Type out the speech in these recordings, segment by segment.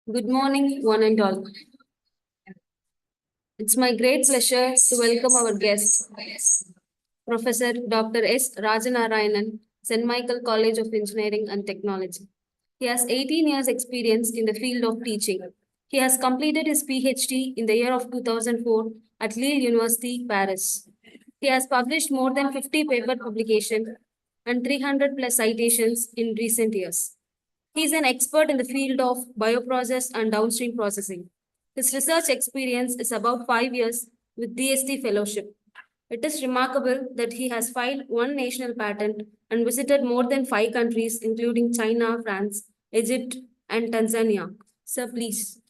Good morning, one and all. It's my great pleasure to welcome our guest, Professor Dr. S. Rajanarayanan, St. Michael College of Engineering and Technology. He has 18 years' experience in the field of teaching. He has completed his PhD in the year of 2004 at Lille University, Paris. He has published more than 50 paper publications and 300 plus citations in recent years. He is an expert in the field of bioprocess and downstream processing. His research experience is about 5 years with DST Fellowship. It is remarkable that he has filed one national patent and visited more than 5 countries, including China, France, Egypt, and Tanzania. Sir, please.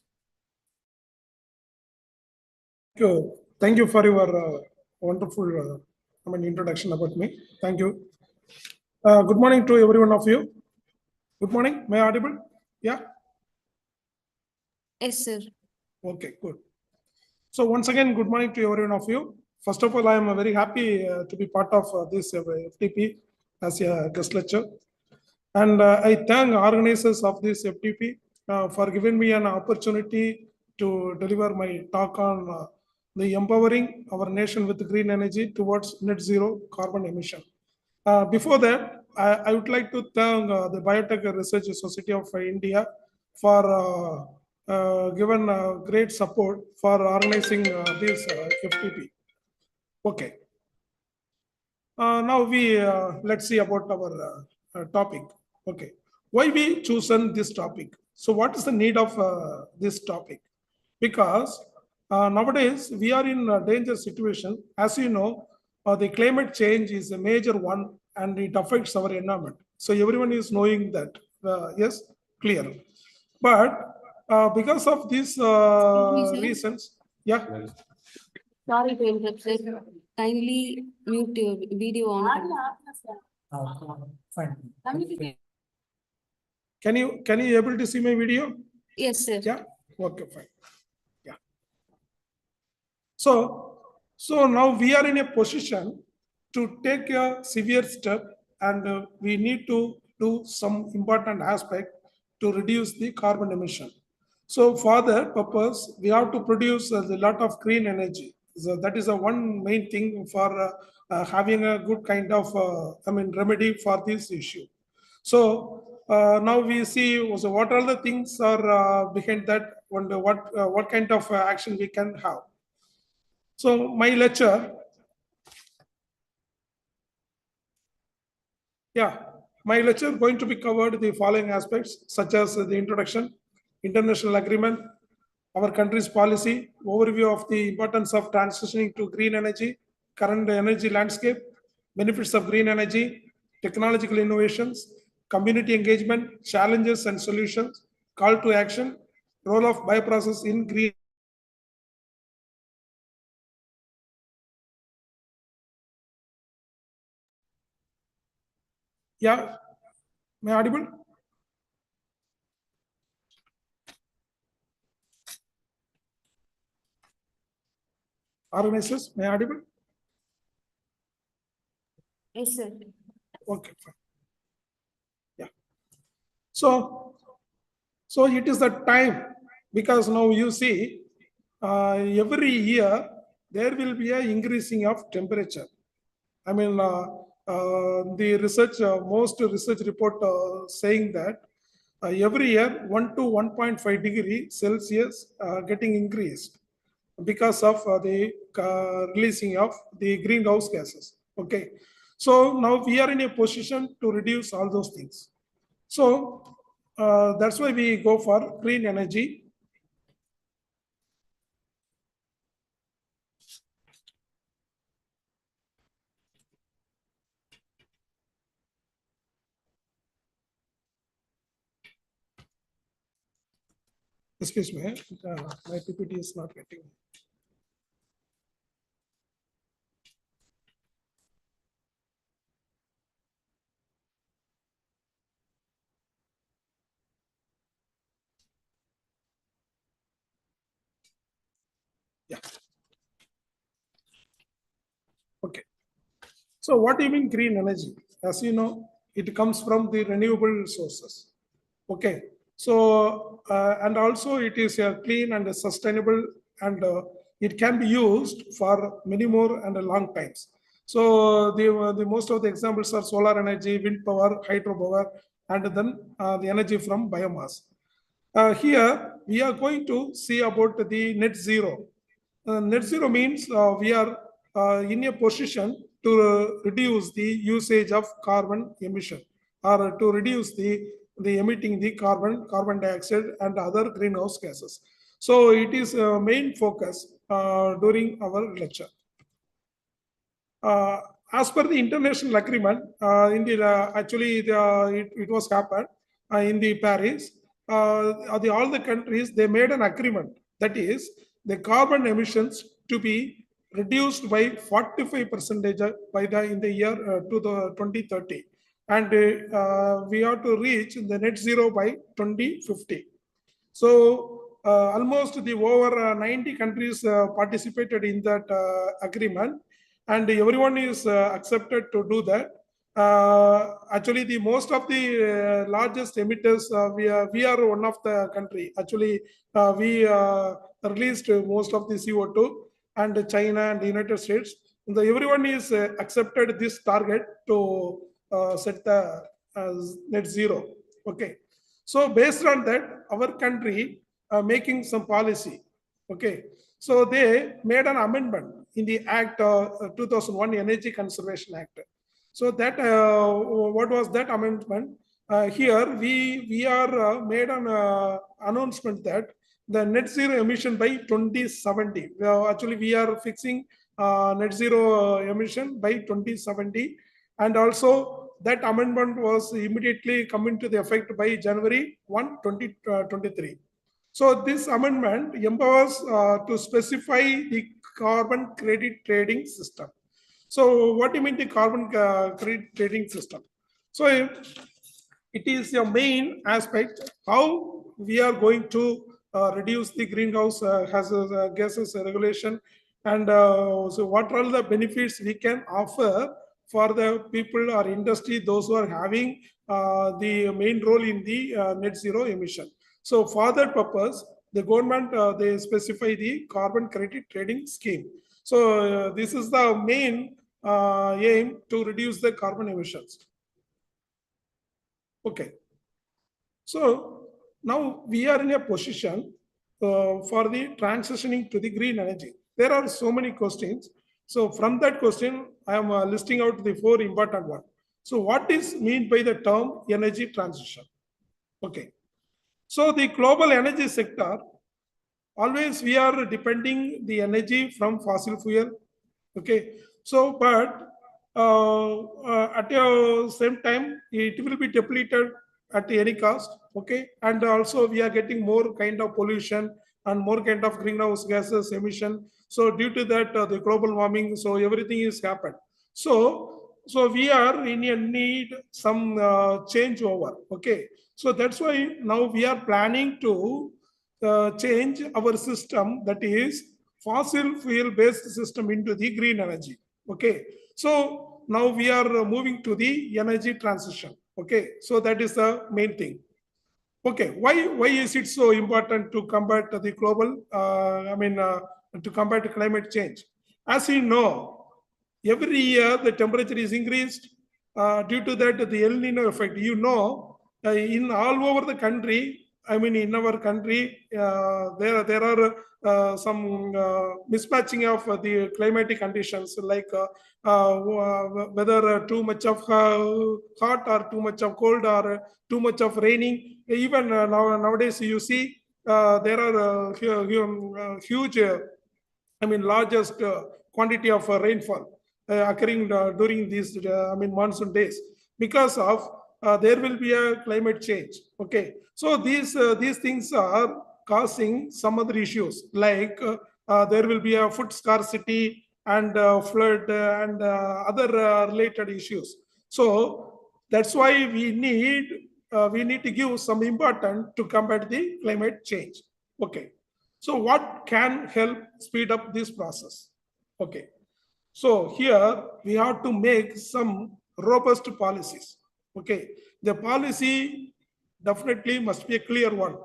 Thank you for your wonderful introduction about me. Thank you. Good morning to every one of you. Good morning. May I audible? Yeah. Yes, sir. Okay, good. So once again, good morning to every one of you. First of all, I am very happy to be part of this FDP as a guest lecture. And I thank organizers of this FDP for giving me an opportunity to deliver my talk on the empowering our nation with green energy towards net zero carbon emission. Before that, I would like to thank the Biotech Research Society of India for given great support for organizing this FTP. Okay. Now let's see about our topic. Okay. Why we chosen this topic? So what is the need of this topic? Because nowadays we are in a dangerous situation. As you know, the climate change is a major one and it affects our environment. So everyone is knowing that. Yes, clear. But because of these reasons, yeah. Sorry to interrupt, sir. Kindly mute your video on. Fine. Can you able to see my video? Yes, sir. Yeah. Okay, fine. Yeah. So now we are in a position to take a severe step, and we need to do some important aspect to reduce the carbon emission. So for that purpose, we have to produce a lot of green energy. So that is a one main thing for having a good kind of remedy for this issue. So now we see so what all the things are behind that. What kind of action we can have. So my lecture, my lecture going to be covered the following aspects such as the introduction, international agreement, our country's policy, overview of the importance of transitioning to green energy, current energy landscape, benefits of green energy, technological innovations, community engagement, challenges and solutions, call to action, role of bioprocess in green. Yeah, am I audible? Organizers, may I audible? Yes, sir. Okay, fine. Yeah. So it is the time because now you see every year there will be a increasing of temperature. I mean, the research, most research report saying that every year 1 to 1.5 degree Celsius getting increased because of the releasing of the greenhouse gases. Okay, so now we are in a position to reduce all those things. So that's why we go for green energy. Excuse me, my PPT is not getting. Yeah. Okay. So what do you mean green energy? As you know, it comes from the renewable sources. Okay. So, and also it is clean and sustainable, and it can be used for many more and long times. So the most of the examples are solar energy, wind power, hydropower, and then the energy from biomass. Here we are going to see about the net zero. Net zero means we are in a position to reduce the usage of carbon emission, or to reduce the emitting the carbon dioxide and other greenhouse gases. So it is main focus during our lecture. Uh, as per the international agreement, it was happened in the Paris. All the countries, they made an agreement, that is the carbon emissions to be reduced by 45% by the in the year to the 2030, and we have to reach the net zero by 2050. So almost the over 90 countries participated in that agreement, and everyone is accepted to do that. Actually, the most of the largest emitters, we are one of the country. Actually, we released most of the CO2, and China and the United States. Everyone is accepted this target to set the net zero. Okay. So based on that, our country making some policy. Okay. So they made an amendment in the Act 2001 Energy Conservation Act. So that what was that amendment? Here we are made an announcement that the net zero emission by 2070. Actually, we are fixing net zero emission by 2070, and also that amendment was immediately come into the effect by January 1, 2023. So this amendment empowers to specify the carbon credit trading system. So what do you mean the carbon credit trading system? So it is a main aspect how we are going to reduce the greenhouse gases regulation, and so what are the benefits we can offer for the people or industry, those who are having the main role in the net zero emission. So for that purpose, the government they specify the carbon credit trading scheme. So this is the main aim to reduce the carbon emissions. Okay. So now we are in a position for the transitioning to the green energy. There are so many questions. So from that question, I am listing out the 4 important ones. So what is mean by the term energy transition? Okay. So the global energy sector, always we are depending the energy from fossil fuel. Okay. So, but at the same time, it will be depleted at any cost. Okay. And also we are getting more kind of pollution and more kind of greenhouse gases emission. So due to that, the global warming, so everything is happened. So we are in a need some changeover. Okay. So that's why now we are planning to change our system, that is fossil fuel based system, into the green energy. Okay. So now we are moving to the energy transition. Okay. So that is the main thing. Okay. Why is it so important to combat the global, to combat climate change? As you know, every year the temperature is increased. Due to that, the El Nino effect, in all over the country, in our country, there are some mismatching of the climatic conditions, like whether too much of hot or too much of cold or too much of raining. Even nowadays, you see there are huge, largest quantity of rainfall occurring during these monsoon days, because of there will be a climate change. Okay. So these things are causing some other issues, like there will be a food scarcity and flood and other related issues. So that's why we need to give some importance to combat the climate change. Okay. So what can help speed up this process? Okay. So here we have to make some robust policies. Okay. The policy definitely must be a clear one.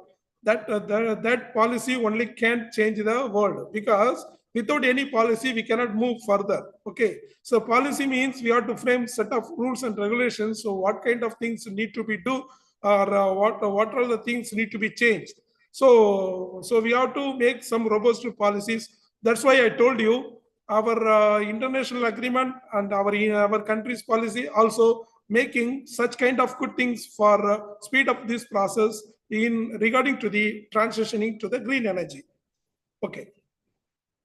That policy only can't change the world, because without any policy we cannot move further. Okay, so policy means we have to frame set of rules and regulations. So what kind of things need to be do, or what are the things need to be changed. So we have to make some robust policies. That's why I told you our international agreement and our country's policy also making such kind of good things for speed up this process in regarding to the transitioning to the green energy. Okay.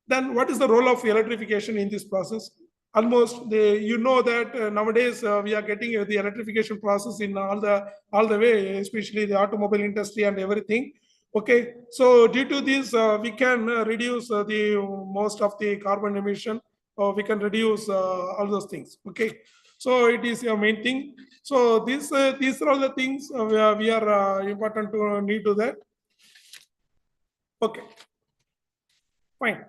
Then what is the role of electrification in this process? Almost you know that nowadays we are getting the electrification process in all the way, especially the automobile industry and everything. Okay, so due to this, we can reduce the most of the carbon emission, or we can reduce all those things. Okay, so it is a main thing. So these are all the things we are important to need to that. Okay, fine.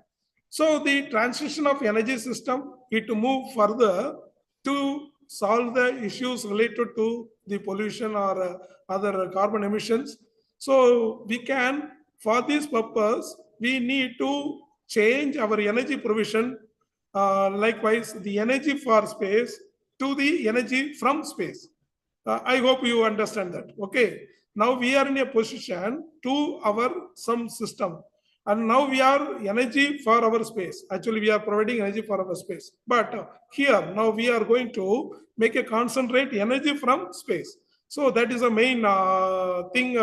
So the transition of energy system, it move further to solve the issues related to the pollution or other carbon emissions. So we can, for this purpose, we need to change our energy provision. Likewise, the energy for space to the energy from space. I hope you understand that. Okay. Now we are in a position to our some system, and now we are energy for our space. Actually, we are providing energy for our space. But here now we are going to make a concentrate energy from space. So that is the main thing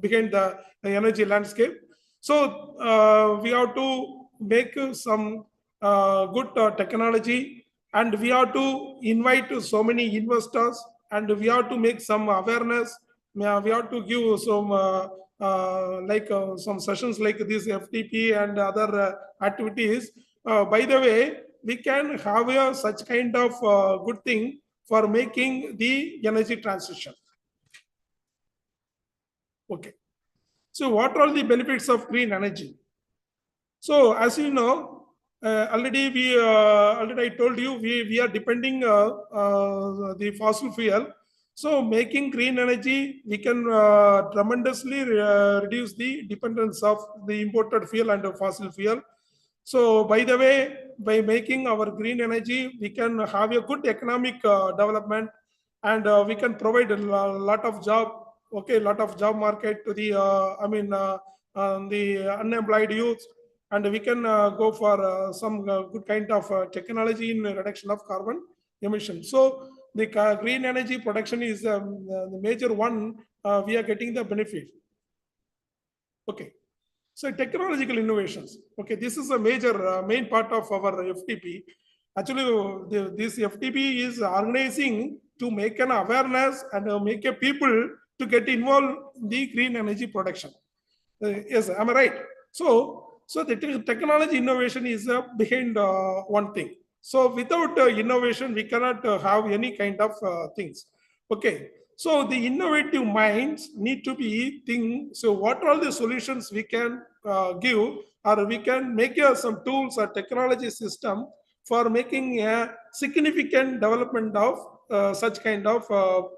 behind the energy landscape. So we have to make some good technology, and we have to invite so many investors, and we have to make some awareness. We have to give some some sessions like this FDP and other activities. By the way, we can have such kind of good thing for making the energy transition. Okay. So what are the benefits of green energy? So as you know, already I told you we are depending the fossil fuel. So making green energy, we can tremendously reduce the dependence of the imported fuel and the fossil fuel. So by the way, by making our green energy, we can have a good economic development, and we can provide a lot of job. Okay, lot of job market to the the unemployed youth, and we can go for some good kind of technology in reduction of carbon emissions. So the green energy production is the major one. We are getting the benefit. Okay. So technological innovations. Okay, this is a major main part of our FTP. Actually, this FTP is organizing to make an awareness and make a people to get involved in the green energy production. Yes, am I right? So the technology innovation is behind one thing. So without innovation, we cannot have any kind of things. Okay. So the innovative minds need to be think. So what are the solutions we can give, or we can make some tools or technology system for making a significant development of such kind of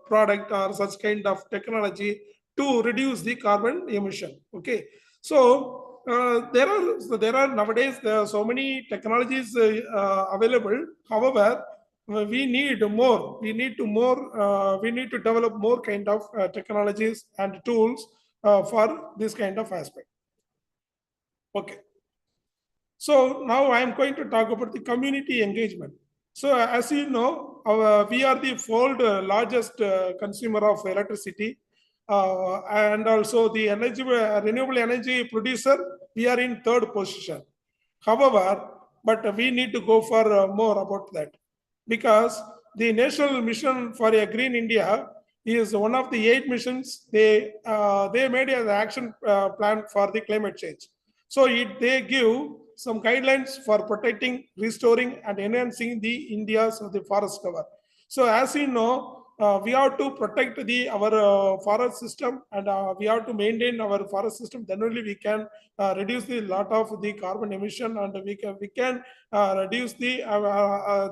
product or such kind of technology to reduce the carbon emission. Okay. So there are nowadays there are so many technologies available. However, we need more. We need to develop more kind of technologies and tools for this kind of aspect. Okay. So now I am going to talk about the community engagement. So as you know, we are the fourth largest consumer of electricity, and also the energy renewable energy producer. We are in third position. However, but we need to go for more about that, because the national mission for a green India is one of the 8 missions. They made an action plan for the climate change. So they give some guidelines for protecting, restoring, and enhancing the India's the forest cover. So as you know, we have to protect our forest system, and we have to maintain our forest system. Then only we can reduce the lot of the carbon emission, and we can reduce the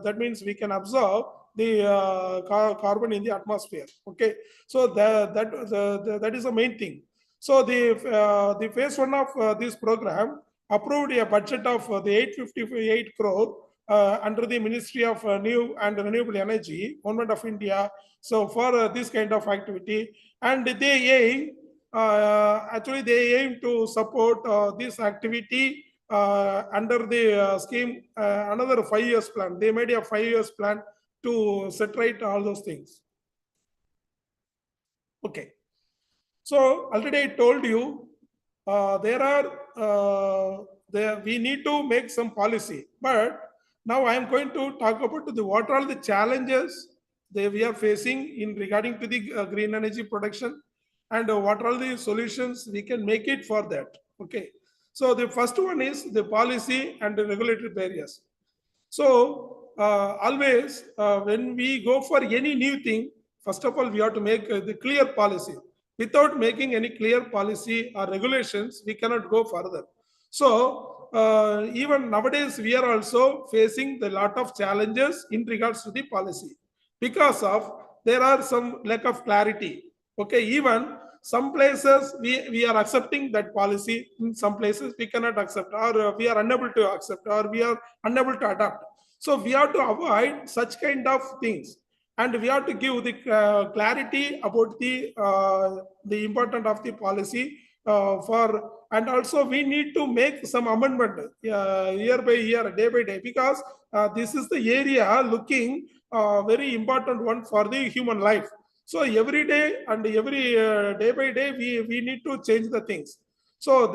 that means we can absorb the carbon in the atmosphere. Okay, so that is the main thing. So the phase one of this program approved a budget of the 858 crore under the Ministry of New and Renewable Energy, Government of India. So for this kind of activity, and actually they aim to support this activity under the scheme, another 5 years plan. They made a 5 years plan to set right all those things. Okay. So already I told you we need to make some policy, but now I am going to talk about what are the challenges we are facing in regarding to the green energy production, and what are the solutions we can make it for that. Okay. So the first one is the policy and the regulatory barriers. So always when we go for any new thing, first of all, we have to make the clear policy. Without making any clear policy or regulations, we cannot go further. So even nowadays, we are also facing the lot of challenges in regards to the policy because of there are some lack of clarity. Okay, even some places we are accepting that policy, in some places we cannot accept, or we are unable to accept, or we are unable to adapt. So we have to avoid such kind of things, and we have to give the clarity about the important of the policy for, and also we need to make some amendment year by year, day by day, because this is the area looking very important one for the human life. So every day and every day by day, we need to change the things. So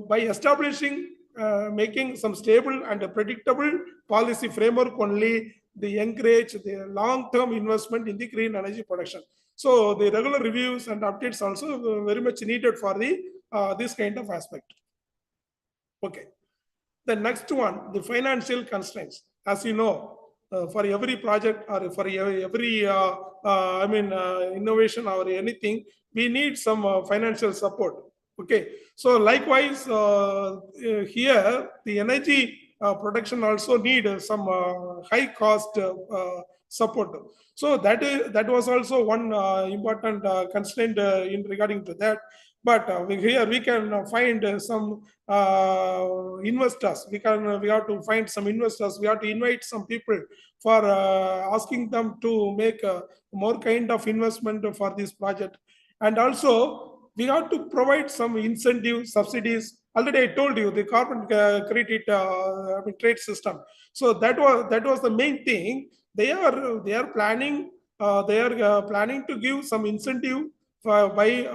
by establishing, making some stable and predictable policy framework only, they encourage the long-term investment in the green energy production. So the regular reviews and updates also very much needed for the this kind of aspect. Okay. The next one, the financial constraints. As you know, for every project or for every innovation or anything, we need some financial support. Okay, so likewise here the energy production also need some high cost support. So that was also one important constraint in regarding to that. But here we can find some investors. We have to find some investors. We have to invite some people for asking them to make more kind of investment for this project. And also we have to provide some incentive subsidies. Already I told you the carbon credit trade system. So that was the main thing. They are planning to give some incentive by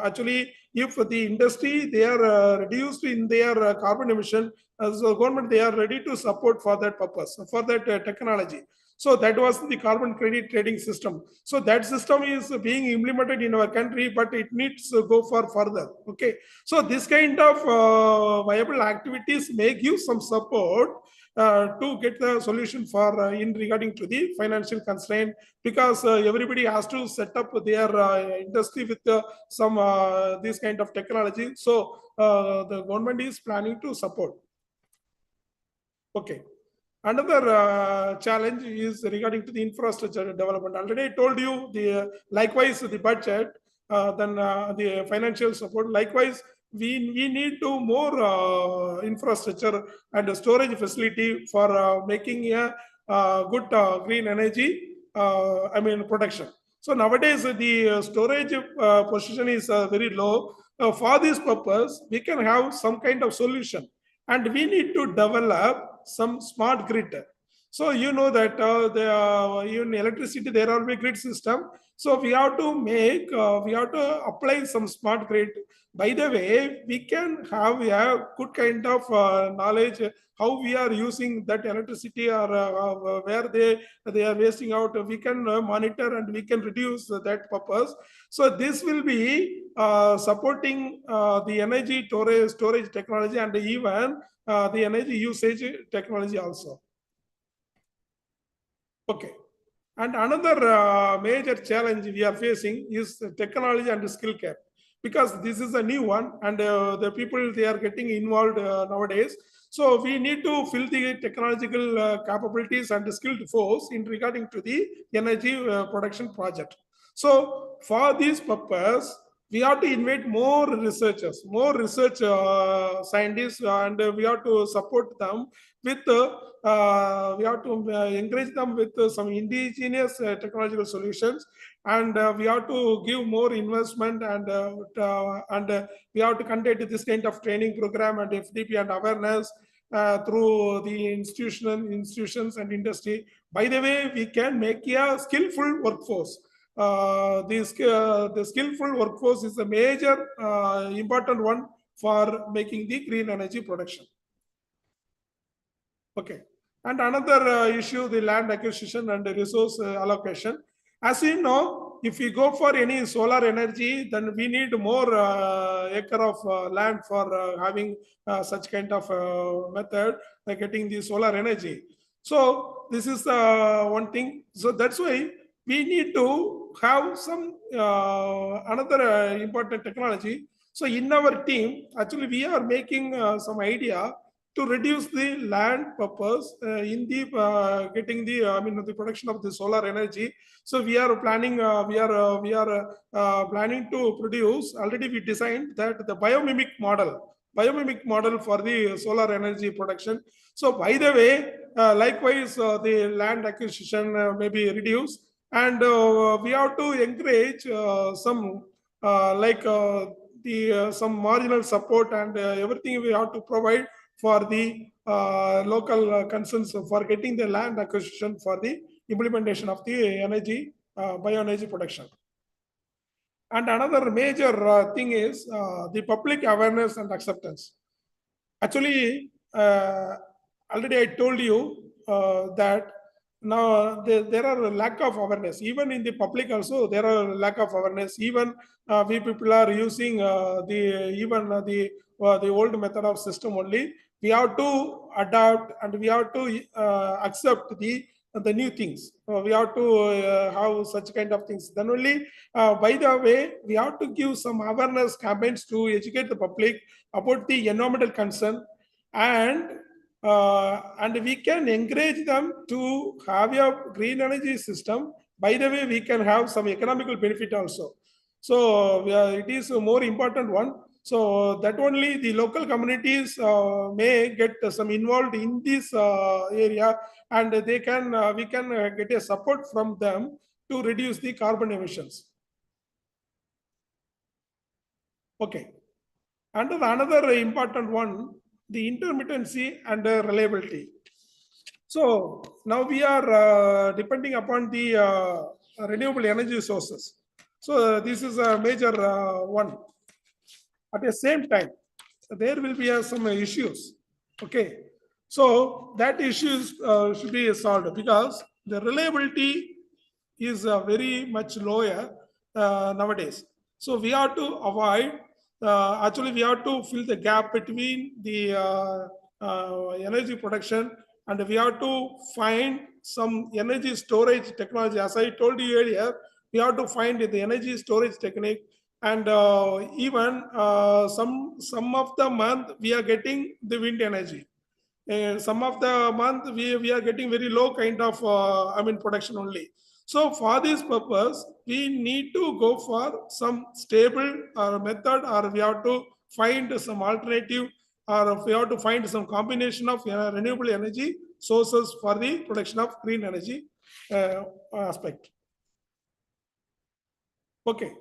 actually, if the industry they are reduced in their carbon emission, as the government they are ready to support for that purpose, for that technology. So that was the carbon credit trading system. So that system is being implemented in our country, but it needs to go for further. Okay, so this kind of viable activities may give some support to get the solution for in regarding to the financial constraint, because everybody has to set up their industry with some this kind of technology. So the government is planning to support. Okay. Another challenge is regarding to the infrastructure development. Already I told you likewise the budget, then the financial support. Likewise, we need to more infrastructure and storage facility for making a good green energy. Production. So nowadays the storage position is very low. For this purpose, we can have some kind of solution, and we need to develop some smart grid. So you know that in electricity there will be grid system. So we have to apply some smart grid. By the way, we can have a good kind of knowledge how we are using that electricity, or where they are wasting out. We can monitor and we can reduce that purpose. So this will be supporting the energy storage technology, and even the energy usage technology also. Okay. And another major challenge we are facing is technology and skill gap, because this is a new one, and the people they are getting involved nowadays. So we need to fill the technological capabilities and skilled force in regarding to the energy production project. So for this purpose, we have to invite more researchers, more research scientists, and we have to support them with, we have to encourage them with some indigenous technological solutions, and we have to give more investment, and we have to conduct this kind of training program and FDP and awareness through the institutions and industry. By the way, we can make a skillful workforce. The skillful workforce is a major important one for making the green energy production. Okay. And another issue, the land acquisition and the resource allocation. As you know, if we go for any solar energy, then we need more acre of land for having such kind of method, like getting the solar energy. So this is one thing. So that's why we need to have some another important technology. So in our team, actually, we are making some idea to reduce the land purpose in the getting the the production of the solar energy. So we are planning planning to produce, already we designed that, the biomimic model for the solar energy production. So by the way, likewise the land acquisition may be reduced, and we have to encourage some like the some marginal support, and everything we have to provide for the local concerns for getting the land acquisition for the implementation of the energy, bioenergy production. And another major thing is the public awareness and acceptance. Actually, already I told you that now there are a lack of awareness. Even in the public also, there are lack of awareness. Even we people are using the old method of system only. We have to adapt, and we have to accept the new things. We have to have such kind of things. Then only, by the way, we have to give some awareness campaigns to educate the public about the environmental concern, and we can encourage them to have a green energy system. By the way, we can have some economical benefit also. So it is a more important one. So that only the local communities may get some involved in this area, and they can we can get a support from them to reduce the carbon emissions. Okay. And another important one, the intermittency and reliability. So now we are depending upon the renewable energy sources. So this is a major one. At the same time, there will be some issues. Okay. So that issues should be solved, because the reliability is very much lower nowadays. So we have to avoid, actually we have to fill the gap between the energy production, and we have to find some energy storage technology. As I told you earlier, we have to find the energy storage technique, and even some of the month we are getting the wind energy. Some of the month we are getting very low kind of production only. So for this purpose, we need to go for some stable method, or we have to find some alternative, or we have to find some combination of renewable energy sources for the production of green energy aspect. Okay.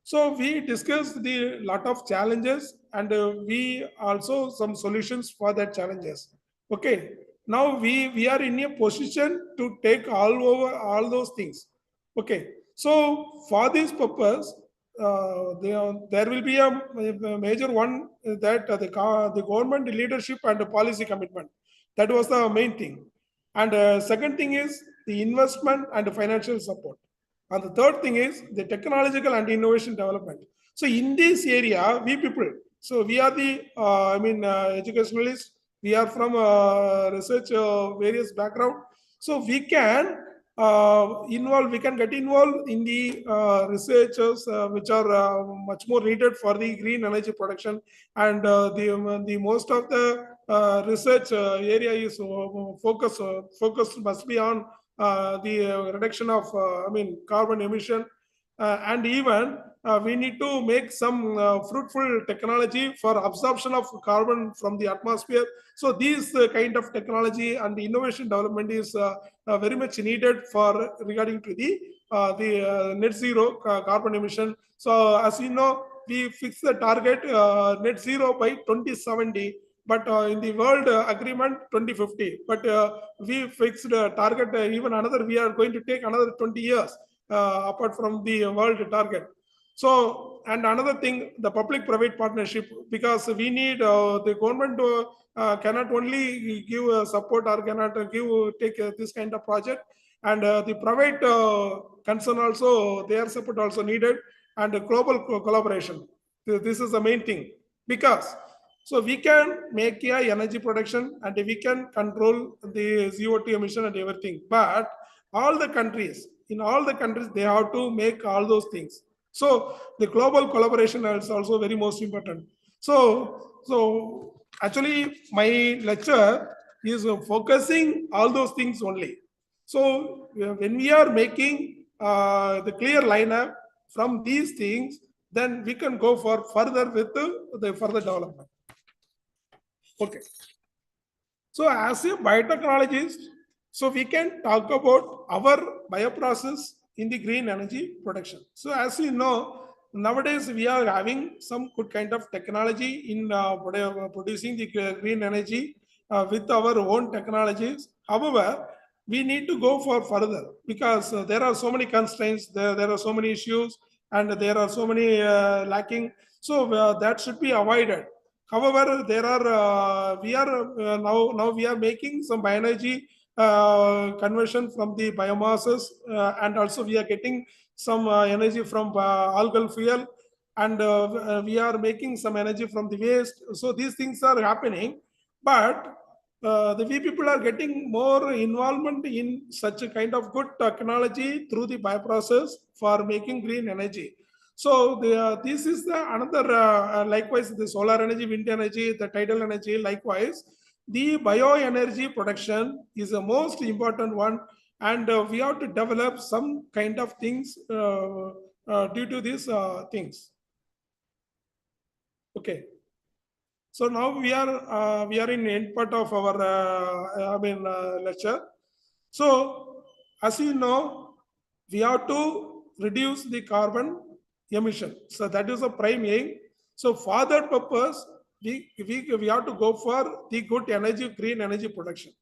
So we discussed the lot of challenges, and we also some solutions for that challenges. Okay. Now we are in a position to take all those things. Okay. So for this purpose, there will be a major one, that the government leadership and the policy commitment. That was the main thing. And second thing is the investment and the financial support. And the third thing is the technological and innovation development. So in this area, we people, so we are the, educationalists, we are from research various background. So we can we can get involved in the researchers which are much more needed for the green energy production, and the most of the research area is focus must be on the reduction of carbon emission, and even we need to make some fruitful technology for absorption of carbon from the atmosphere. So these kind of technology and the innovation development is very much needed for regarding to the net zero carbon emission. So as you know, we fix the target net zero by 2070, but in the world agreement 2050. But we fixed target even another. We are going to take another 20 years apart from the world target. So, and another thing, the public-private partnership, because we need the government cannot only give support or cannot take this kind of project, and the private concern also, their support also needed, and global collaboration. This is the main thing, because so we can make a energy production and we can control the CO2 emission and everything, but all the countries, in all the countries, they have to make all those things. So the global collaboration is also very most important. So actually my lecture is focusing all those things only. So when we are making the clear lineup from these things, then we can go for further with the further development. Okay. So as a biotechnologist, so we can talk about our bioprocess in the green energy production. So as you know, nowadays we are having some good kind of technology in producing the green energy with our own technologies. However, we need to go for further, because there are so many constraints, there are so many issues, and there are so many lacking. So that should be avoided. However, there are we are now we are making some bioenergy conversion from the biomasses, and also we are getting some energy from algal fuel, and we are making some energy from the waste. So these things are happening, but the we people are getting more involvement in such a kind of good technology through the bioprocess for making green energy. So this is the another likewise the solar energy, wind energy, the tidal energy. Likewise, the bioenergy production is the most important one, and we have to develop some kind of things due to these things. Okay. So now we are in end part of our lecture. So as you know, we have to reduce the carbon emission. So that is the prime aim. So for that purpose, we have to go for the good energy, green energy production.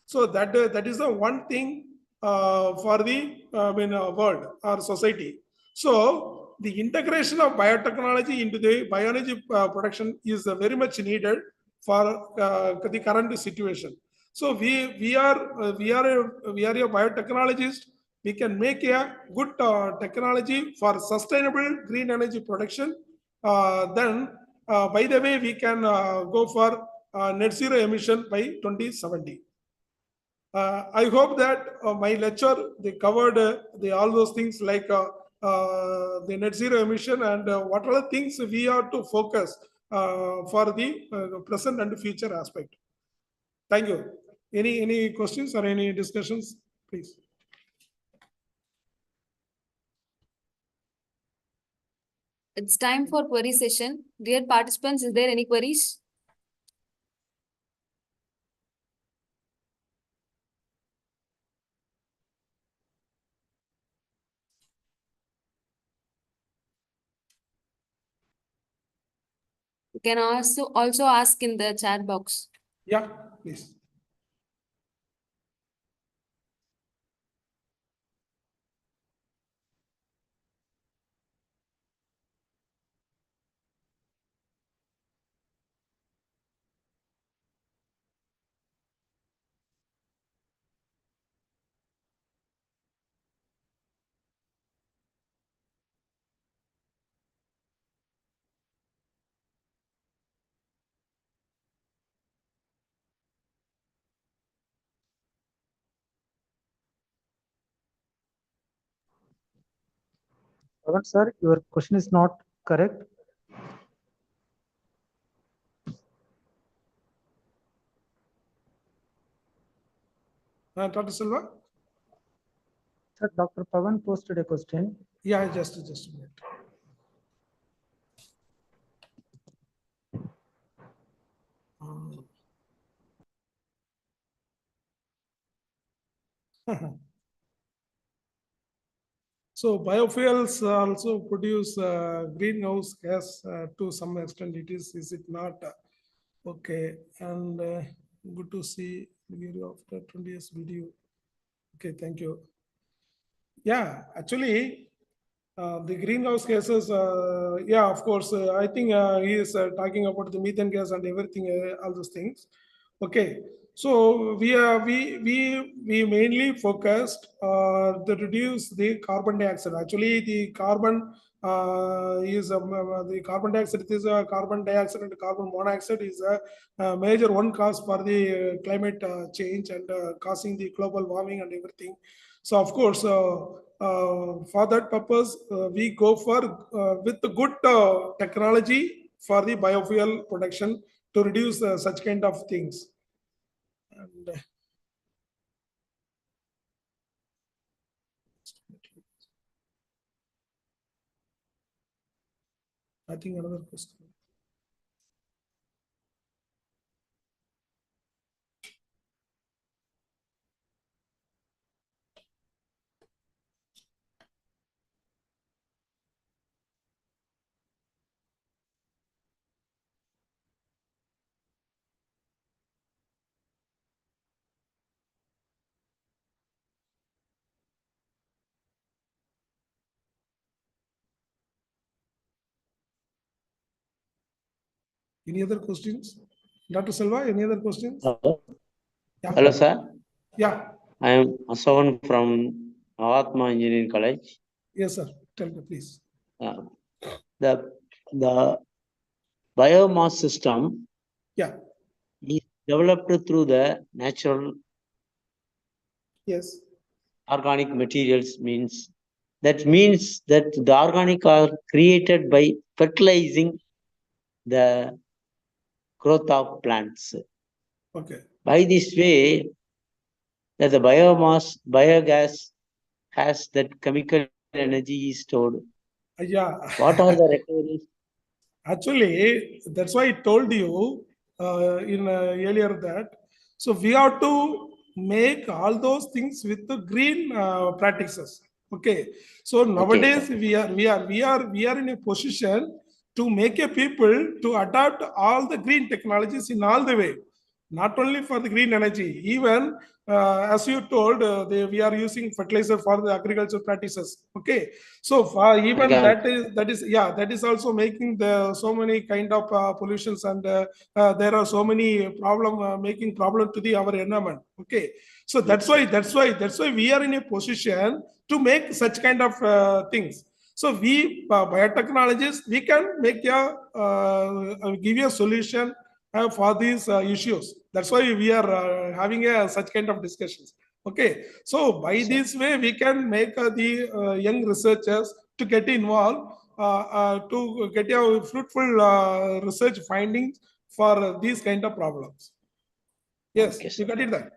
So that is the one thing for the world or society. So the integration of biotechnology into the bioenergy production is very much needed for the current situation. So we are a biotechnologist. We can make a good technology for sustainable green energy production. Then, by the way, we can go for net zero emission by 2070. I hope that my lecture they covered all those things like the net zero emission and what are the things we are to focus for the present and future aspect. Thank you. Any questions or any discussions, please? It's time for query session. Dear participants, is there any queries? You can also ask in the chat box. Yeah, please. Pavan sir, your question is not correct. Dr. Silva? Sir, Dr. Pavan posted a question. Yeah, just a minute. So biofuels also produce greenhouse gas to some extent. Is it not? Okay, and good to see video after 20 years video. Okay, thank you. Yeah, actually, the greenhouse gases, yeah, of course, I think he is talking about the methane gas and everything, all those things. Okay, so we mainly focused to reduce the carbon dioxide. Actually, the carbon is the carbon dioxide is a carbon dioxide and carbon monoxide is a major one cause for the climate change and causing the global warming and everything. So of course, for that purpose, we go for with the good technology for the biofuel production to reduce such kind of things. And I think another question. Any other questions? Dr. Selva, any other questions? Hello. Yeah. Hello, sir. Yeah. I am Asavan from Mahatma Engineering College. Yes, sir. Tell me, please. The biomass system Yeah. is developed through the natural Yes. organic materials means that the organic are created by fertilizing the growth of plants. Okay. By this way, that the biogas has that chemical energy is stored. Yeah. What are the recoveries? Actually, that's why I told you in earlier that. So we have to make all those things with the green practices. Okay. So nowadays sir. we are in a position to make a people to adopt all the green technologies in all the way, not only for the green energy, even as you told, we are using fertilizer for the agriculture practices. Okay, so even Okay. that is also making the so many kind of pollutions and there are so many making problem to the our environment. Okay, so that's why we are in a position to make such kind of things. So we biotechnologists we can make give you a solution for these issues. That's why we are having such kind of discussions. Okay, so by this way we can make the young researchers to get involved to get a fruitful research findings for these kind of problems. Yes, Okay, you got it there.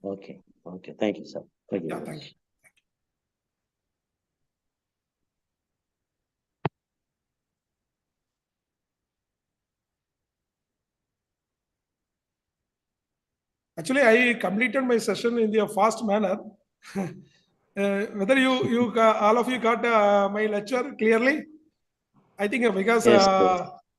Okay. Okay. Thank you, sir. Thank you. Yeah, thank you. Actually, I completed my session in the fast manner. Whether all of you got my lecture clearly? I think because Yes,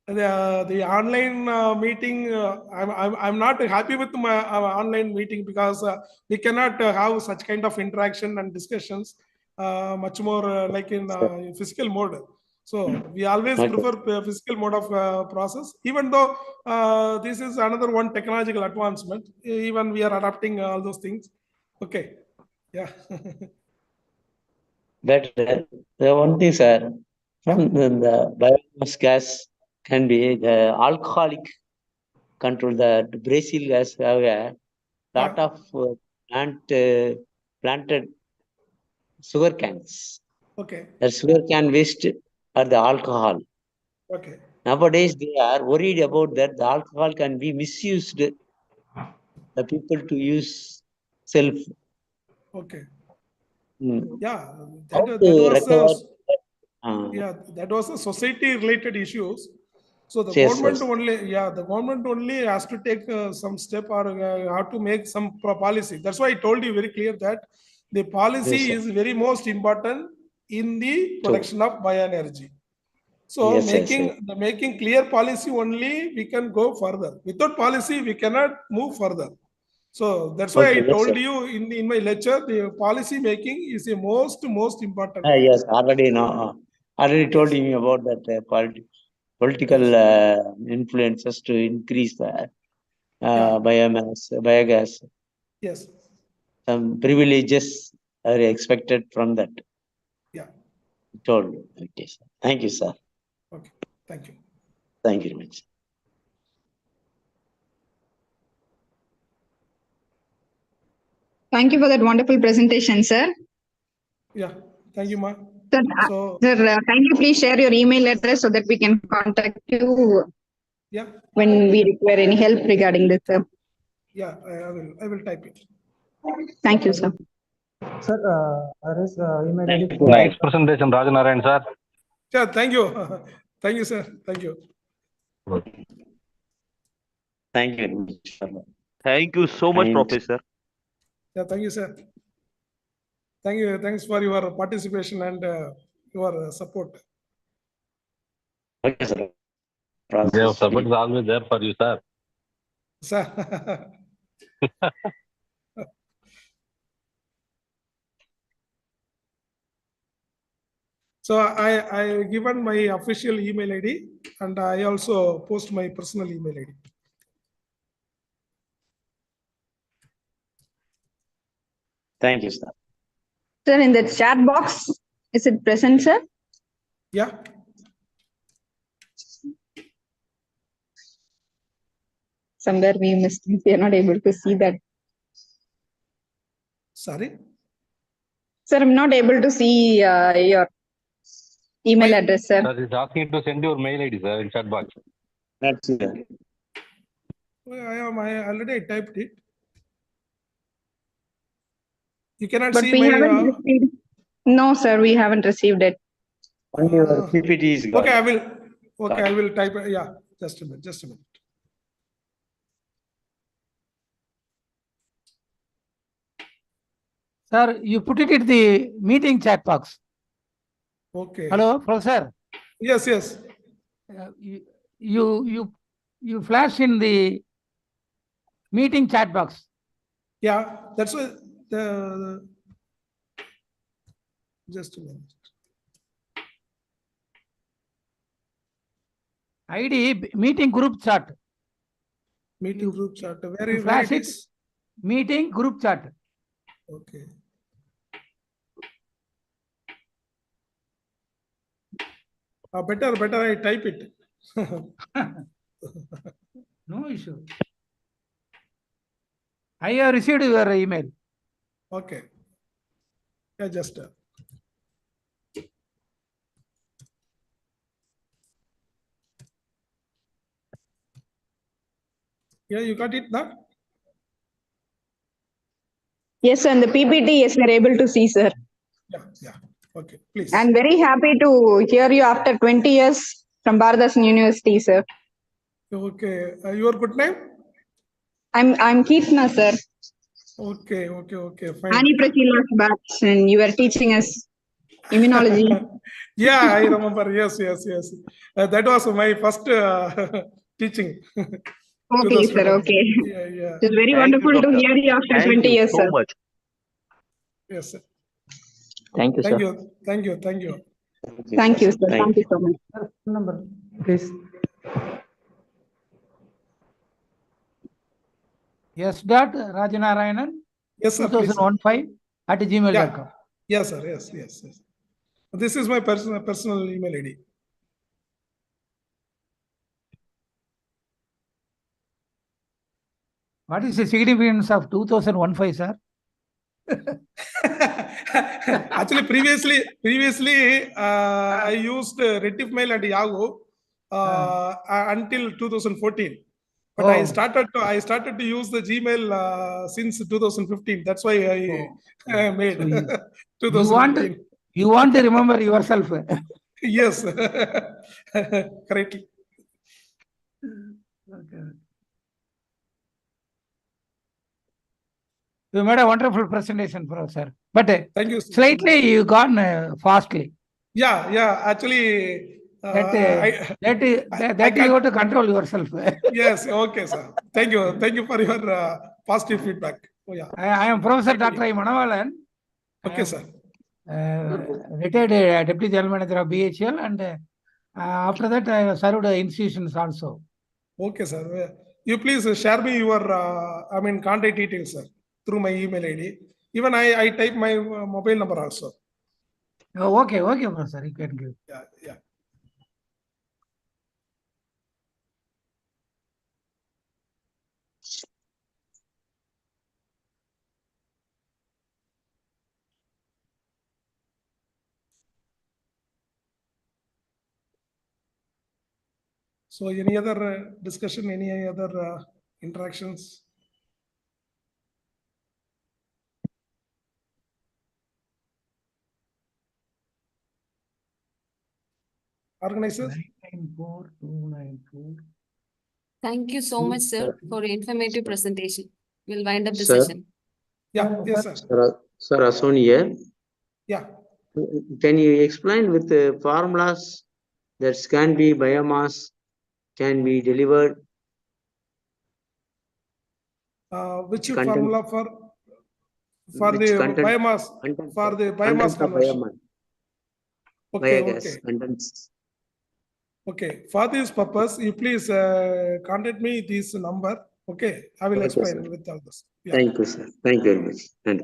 the online meeting, I'm not happy with my online meeting because we cannot have such kind of interaction and discussions much more like in physical mode. So we always Okay. prefer physical mode of process, even though this is another one technological advancement. Even we are adapting all those things. Okay, yeah. Better. The one thing, sir, from the biomass gas can be the alcoholic control. The Brazil gas have a lot of planted sugar cans. Okay, The sugar can waste are the alcohol. okay, Nowadays, they are worried about that the alcohol can be misused. The people to use self. Okay. Mm. Yeah, How that to was recover? that was a society related issues. So the Yes, government yes. the government only has to take some step or have to make some policy. That's why I told you very clear that the policy Yes, sir. is very most important in the True. production of bioenergy. So Yes, yes, yes. making clear policy only we can go further. Without policy we cannot move further. So that's why I Okay, yes, told sir. you in my lecture the policy making is the most important one. Yes, already already told Yes, me about that political yes, influences to increase the yeah, biogas. yes, Some privileges are expected from that. yeah. Told. Okay, sir. Thank you, sir. Okay, thank you. Thank you very much. Thank you for that wonderful presentation, sir. Yeah, thank you, ma. Sir, So kindly please share your email address so that we can contact you yeah, when we require any help regarding this, sir. yeah, I will type it. Thank you, sir. Sir, there is email ID. Thank you. Nice presentation, Rajanarayan sir. Yeah, thank you. Thank you, sir. Thank you. Thank you very much. Thank you so much, And Professor. Yeah, thank you, sir. Thank you. Thanks for your participation and your support. okay, sir. Your support is always there for you, sir. Sir. So I given my official email ID and I also post my personal email ID. Thank you, sir. Sir, in the chat box, is it present, sir? Yeah. Somewhere we missed it. We are not able to see that. Sorry. Sir, I'm not able to see your email My- address, sir. Sir, he's asking to send your mail ID, sir, in chat box. That's it. I already typed it. You cannot But see we my. haven't received. No, sir, we haven't received it. Only your PPT is got. Okay, I will. Okay, I will type. Yeah, just a minute. Just a minute. Sir, you put it in the meeting chat box. Okay. Hello, Professor. Yes, yes. You flash in the meeting chat box. Yeah, that's what the. Just a minute. ID meeting group chat. Meeting group chat. Where You it flash it. is? Meeting group chat. Okay. Better I type it. No issue. I have received your email. Okay. Yeah, just. Yeah, you got it now? Yes, sir, and the PPT, yes, we're able to see, sir. Yeah, yeah. Okay, please. I'm very happy to hear you after 20 years from Bharathasan University, sir. Okay. Your good name? I'm Keetna, sir. Okay, fine. Annie Prasila's batch, and you were teaching us immunology. Yeah, I remember. Yes. That was my first teaching. to the Okay, sir, students. okay. Yeah. It's very Thank you, wonderful to Doctor. hear you after Thank 20 you years, so sir. much. Yes, sir. Thank you, sir. Thank you. Thank you, sir. Thank you so much. Sir, phone number, please. Yes. Rajanarayanan Yes, sir. Please. 2015 at gmail.com. Yes, sir. Yes. This is my personal email ID. What is the significance of 2015, sir? Actually, previously, I used Retif Mail and Yahoo until 2014. But I Oh. started to use the Gmail since 2015. That's why I made So you 2015. you want to remember yourself. Yes, correctly. Okay. You made a wonderful presentation, Professor. But Thank you so slightly much. you gone fastly. Yeah. Actually, That I you can't. have to control yourself. Yes. Okay, sir. Thank you for your positive feedback. Oh yeah. I am Professor Dr. I. Manavalan. Okay, sir. Retired Deputy General Manager of BHL, and after that I served institutions also. Okay, sir. You please share me your contact details, sir, through my email ID. Even I type my mobile number also. Oh, okay, Professor, you can give. Yeah. So any other discussion, any other interactions? Organizers? 994,294. Thank you so much, sir, for your informative presentation. We'll wind up the Sir. session. Yeah, yes, sir. Sir, Ason here. Yeah. Can you explain with the formulas that can be biomass can be delivered? Which Content- formula for which the content- biomass? content- For the biomass contents of conversion. biomass. Okay, Biogas okay. contents. Okay. For this purpose, you please contact me this number. Okay, I will Okay, explain sir. with all this. Yeah. Thank you, sir. Thank you very much. And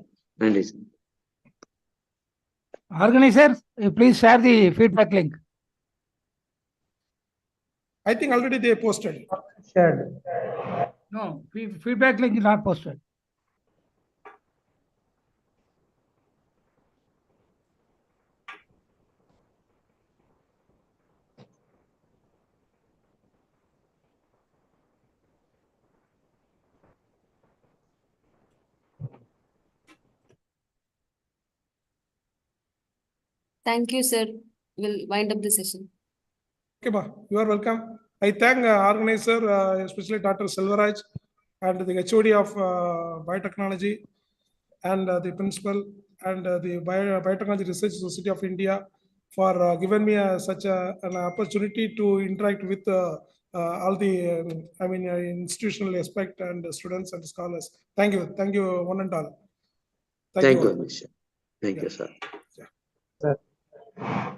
Organizers, please share the feedback link. I think already they posted. Shared. No, feedback link is not posted. Thank you, sir. We'll wind up the session. Okay, ma, you are welcome. I thank organizer, especially Dr. Selvaraj and the HOD of Biotechnology and the principal and the Biotechnology Research Society of India for giving me such an opportunity to interact with all the institutional aspect and students and scholars. Thank you, one and all. thank you all. very much, sir. Thank you, sir. Yeah. Sir.